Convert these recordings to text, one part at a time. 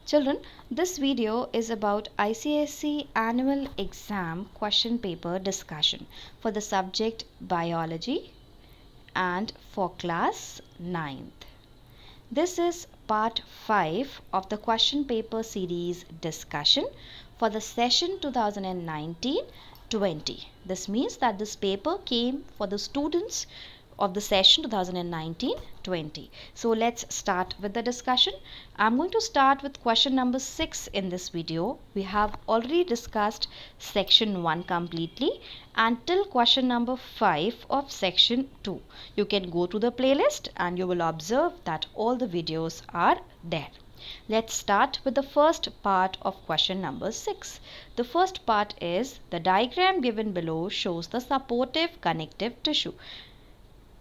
Children, this video is about ICSE annual exam question paper discussion for the subject biology and for class 9th. This is part 5 of the question paper series discussion for the session 2019-20. This means that this paper came for the students of the session 2019-20. So let's start with the discussion. I'm going to start with question number 6 in this video. We have already discussed section 1 completely until question number 5 of section 2. You can go to the playlist and you will observe that all the videos are there. Let's start with the first part of question number 6. The first part is the diagram given below shows the supportive connective tissue.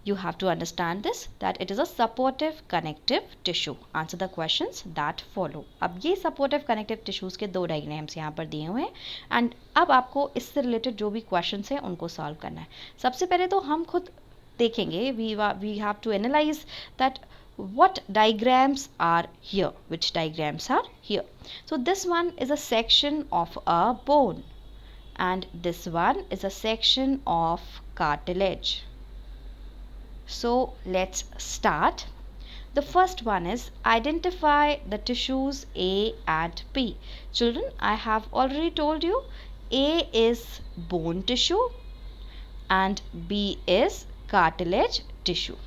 You have to understand this that it is a supportive connective tissue. Answer the questions that follow. अब ये supportive connective tissues के दो diagrams यहाँ पर दिए हुए हैं and अब आपको इससे related जो भी questions हैं उनको solve करना है. सबसे पहले तो हम खुद देखेंगे we have to analyze that what diagrams are here, which diagrams are here. So this one is a section of a bone and this one is a section of cartilage. So let's start. The first one is identify the tissues A and B. Children, I have already told you A is bone tissue and B is cartilage tissue.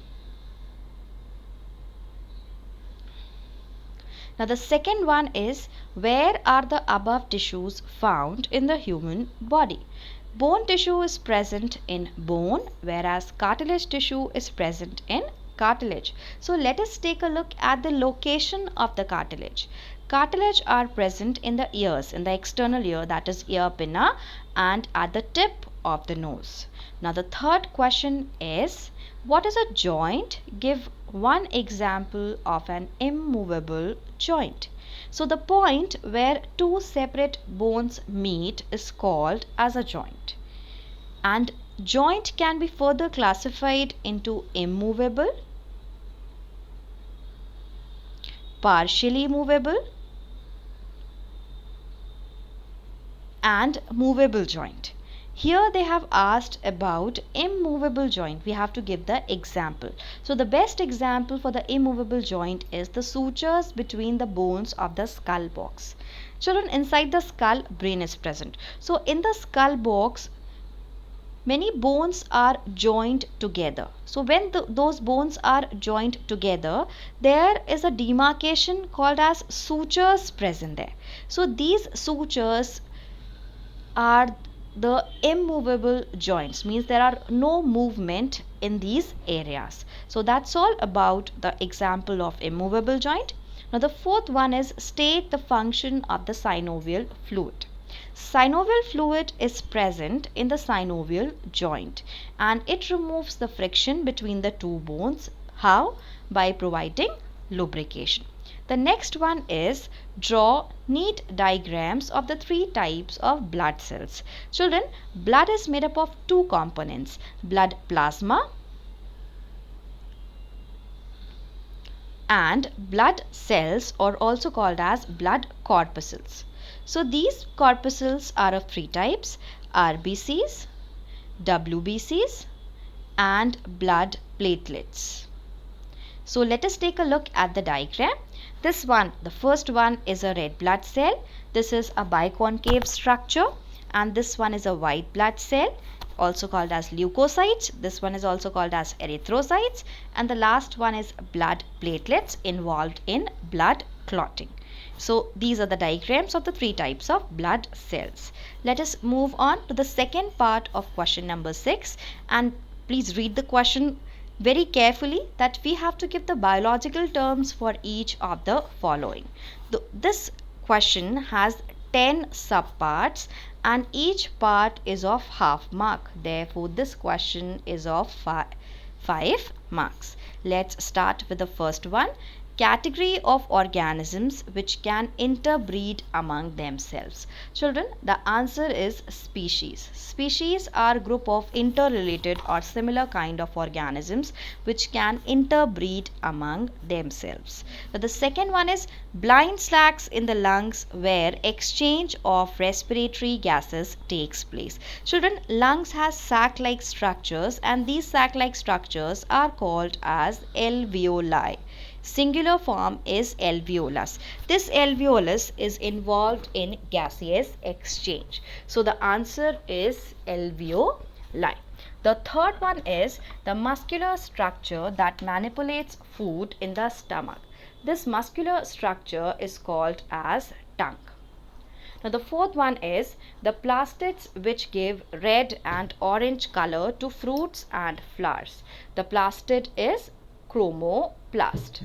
Now the second one is where are the above tissues found in the human body? Bone tissue is present in bone whereas cartilage tissue is present in cartilage. So let us take a look at the location of the cartilage. Cartilage are present in the ears, in the external ear, that is ear pinna, and at the tip of the nose. Now the third question is what is a joint? Give one example of an immovable joint. So the point where two separate bones meet is called as a joint. And joint can be further classified into immovable, partially movable and movable joint. Here they have asked about immovable joint. We have to give the example. So the best example for the immovable joint is the sutures between the bones of the skull box. Children, inside the skull, brain is present. So in the skull box, many bones are joined together. So when those bones are joined together, there is a demarcation called as sutures present there. So these sutures are the immovable joints, means there are no movement in these areas. So that's all about the example of immovable joint. Now the fourth one is state the function of the synovial fluid. Synovial fluid is present in the synovial joint and it removes the friction between the two bones. How? By providing lubrication. The next one is draw neat diagrams of the three types of blood cells. Children, blood is made up of two components, blood plasma and blood cells, or also called as blood corpuscles. So these corpuscles are of three types, RBCs, WBCs and blood platelets. So let us take a look at the diagram. This one, the first one is a red blood cell. This is a biconcave structure and this one is a white blood cell, also called as leukocytes. This one is also called as erythrocytes and the last one is blood platelets involved in blood clotting. So these are the diagrams of the three types of blood cells. Let us move on to the second part of question number 6 and please read the question very carefully that we have to give the biological terms for each of the following. This question has 10 subparts and each part is of half mark. Therefore, this question is of 5 marks. Let's start with the first one. category of organisms which can interbreed among themselves? Children, the answer is species. Species are group of interrelated or similar kind of organisms which can interbreed among themselves. Now, the second one is blind sacs in the lungs where exchange of respiratory gases takes place. Children, lungs has sac-like structures, and these sac-like structures are called as alveoli. Singular form is alveolus. This alveolus is involved in gaseous exchange. So the answer is alveoli. The third one is the muscular structure that manipulates food in the stomach. This muscular structure is called as tongue. Now the fourth one is the plastids which give red and orange color to fruits and flowers. The plastid is chromoplast.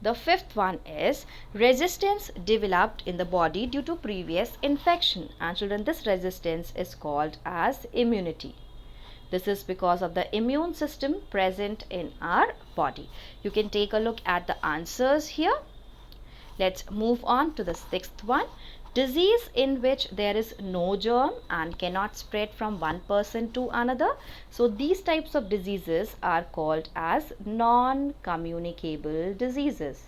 The fifth one is resistance developed in the body due to previous infection, and children, this resistance is called as immunity. This is because of the immune system present in our body. You can take a look at the answers here. Let's move on to the sixth one. Disease in which there is no germ and cannot spread from one person to another. So these types of diseases are called as non-communicable diseases.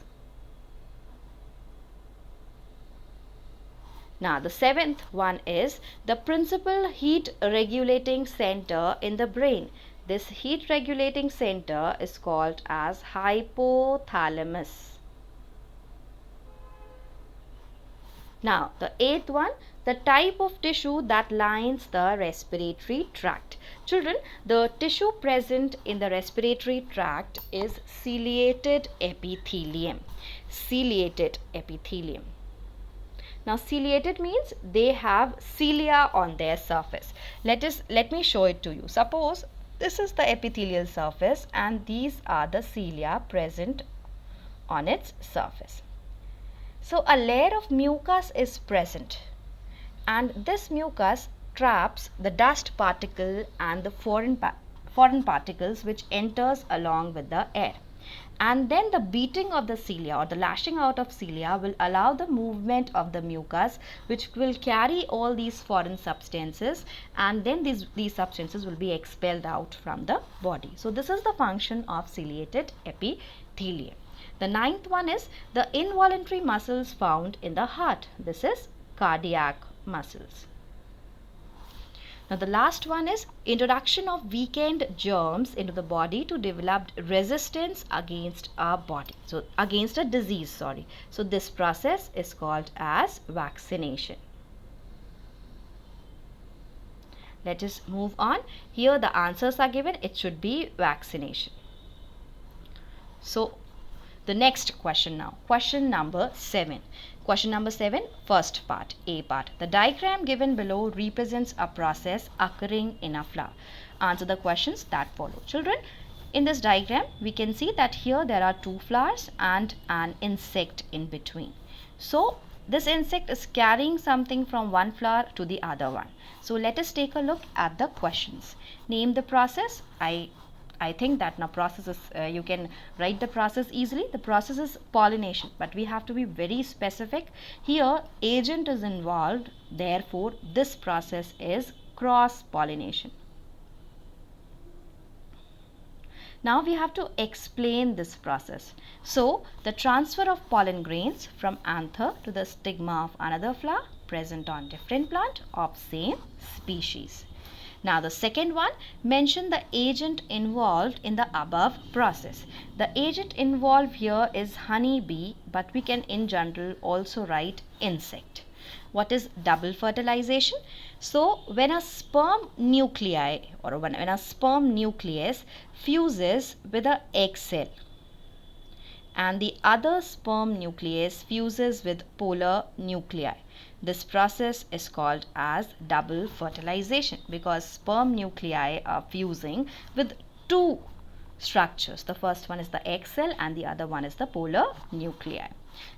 Now the seventh one is the principal heat regulating center in the brain. This heat regulating center is called as hypothalamus. Now the eighth one, the type of tissue that lines the respiratory tract. Children, the tissue present in the respiratory tract is ciliated epithelium. Ciliated epithelium. Now ciliated means they have cilia on their surface. Let me show it to you. Suppose this is the epithelial surface and these are the cilia present on its surface. So a layer of mucus is present, and this mucus traps the dust particle and the foreign particles which enters along with the air. And then the beating of the cilia or the lashing out of cilia will allow the movement of the mucus, which will carry all these foreign substances, and then these substances will be expelled out from the body. So this is the function of ciliated epithelium. The ninth one is the involuntary muscles found in the heart. This is cardiac muscles. Now the last one is introduction of weakened germs into the body to develop resistance against our body. So against a disease, sorry. So this process is called as vaccination. Let us move on. Here the answers are given. It should be vaccination. So the next question now. Question number 7. Question number 7, first part, A part. The diagram given below represents a process occurring in a flower. Answer the questions that follow. Children, in this diagram, we can see that here there are two flowers and an insect in between. So this insect is carrying something from one flower to the other one. So let us take a look at the questions. Name the process. I think that now process is, you can write the process easily. The process is pollination, but we have to be very specific. Here agent is involved, therefore this process is cross pollination. Now we have to explain this process. So the transfer of pollen grains from anther to the stigma of another flower present on different plant of same species. Now the second one, mention the agent involved in the above process. The agent involved here is honey bee, but we can in general also write insect. What is double fertilization? So when a sperm nuclei or when a sperm nucleus fuses with an egg cell and the other sperm nucleus fuses with polar nuclei, this process is called as double fertilization because sperm nuclei are fusing with two structures. The first one is the egg cell and the other one is the polar nuclei.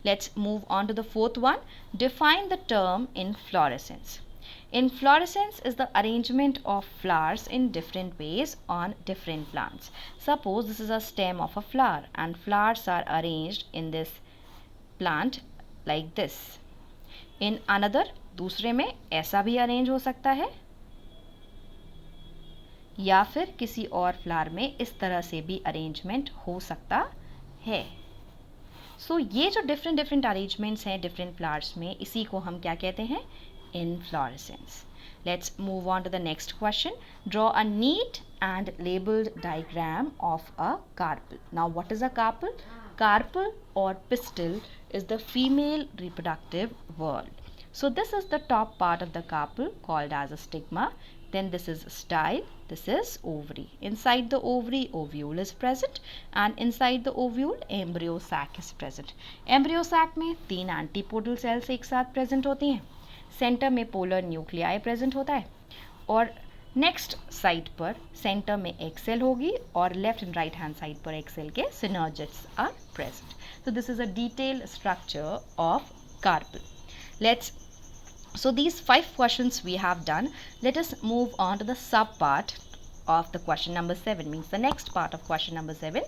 Let's move on to the fourth one. Define the term inflorescence. Inflorescence is the arrangement of flowers in different ways on different plants. Suppose this is a stem of a flower and flowers are arranged in this plant like this. In another, दूसरे में ऐसा भी arrange हो सकता है या फिर किसी और फ्लावर में इस तरह से भी अरेंजमेंट हो सकता है. सो ये जो डिफरेंट डिफरेंट अरेंजमेंट्स हैं डिफरेंट फ्लावर्स में, इसी को हम क्या कहते हैं? Inflorescence. Let's move on to the next question. Draw a neat and labeled diagram of a carpel. Now what is a carpel? Carpel or pistil is the female reproductive whorl. So this is the top part of the carpel called as a stigma. Then this is style, this is ovary. Inside the ovary, ovule is present and inside the ovule, embryo sac is present. Embryo sac में 3 antipodal cells एक साथ present होती हैं. Centre में polar nuclei present होता है और next side पर सेंटर में एक सेल होगी और left and right hand side पर एक सेल के synergids are present. So this is a detailed structure of carpel. Let's so these 5 questions we have done. Let us move on to the sub part of the question number 7, means the next part of question number 7.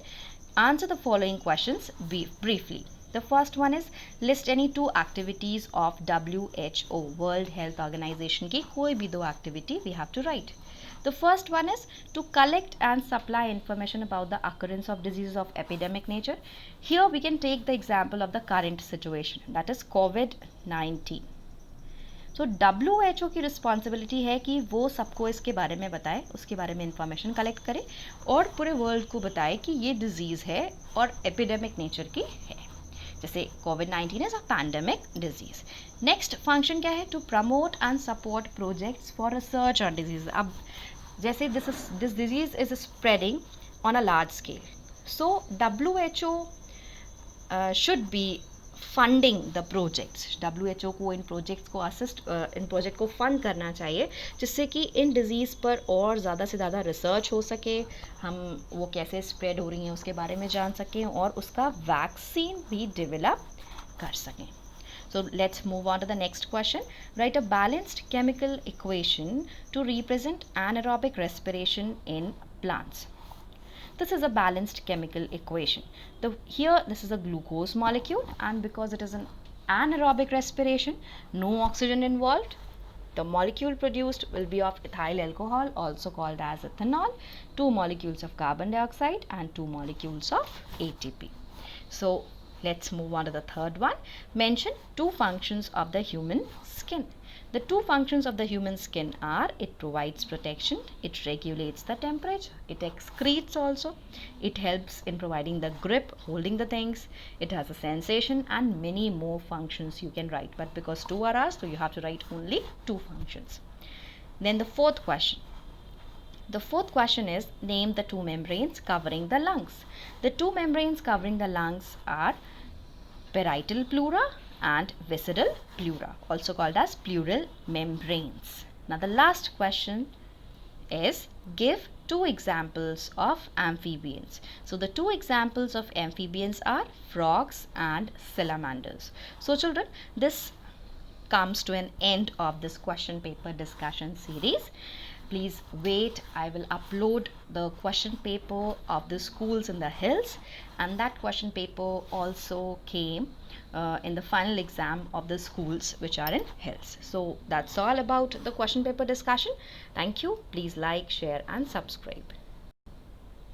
Answer the following questions briefly. The first one is list any 2 activities of WHO, World Health Organization की कोई भी 2 activity we have to write. The first one is to collect and supply information about the occurrence of diseases of epidemic nature. Here we can take the example of the current situation, that is COVID-19. So WHO की responsibility है कि वो सबको इसके बारे में बताए, उसके बारे में इंफॉर्मेशन कलेक्ट करे और पूरे वर्ल्ड को बताए कि ये डिजीज़ है और एपिडेमिक नेचर की है. जैसे कोविड-19 is a pandemic disease. Next function क्या है? To promote and support projects for research on disease. अब जैसे this disease is spreading on a large scale, so WHO should be funding the projects. WHO को इन projects को इन project को fund करना चाहिए जिससे कि इन डिजीज़ पर और ज़्यादा से ज़्यादा रिसर्च हो सके, हम वो कैसे स्प्रेड हो रही हैं उसके बारे में जान सकें और उसका वैक्सीन भी डेवलप कर सकें. So let's move on to the next question. Write a balanced chemical equation to represent anaerobic respiration in plants. This is a balanced chemical equation. Here this is a glucose molecule and because it is an anaerobic respiration, no oxygen involved, the molecule produced will be of ethyl alcohol, also called as ethanol, 2 molecules of carbon dioxide and 2 molecules of ATP. So let's move on to the third one. Mention 2 functions of the human skin. The 2 functions of the human skin are it provides protection, it regulates the temperature, it excretes also, it helps in providing the grip, holding the things, it has a sensation and many more functions you can write. But because 2 are asked, so you have to write only 2 functions. Then the fourth question. The fourth question is name the 2 membranes covering the lungs. The 2 membranes covering the lungs are parietal pleura and visceral pleura, also called as pleural membranes. Now the last question is give 2 examples of amphibians. So the 2 examples of amphibians are frogs and salamanders. So children, this comes to an end of this question paper discussion series. Please wait, I will upload the question paper of the schools in the hills, and that question paper also came in the final exam of the schools which are in hills. So that's all about the question paper discussion. Thank you. Please like, share and subscribe.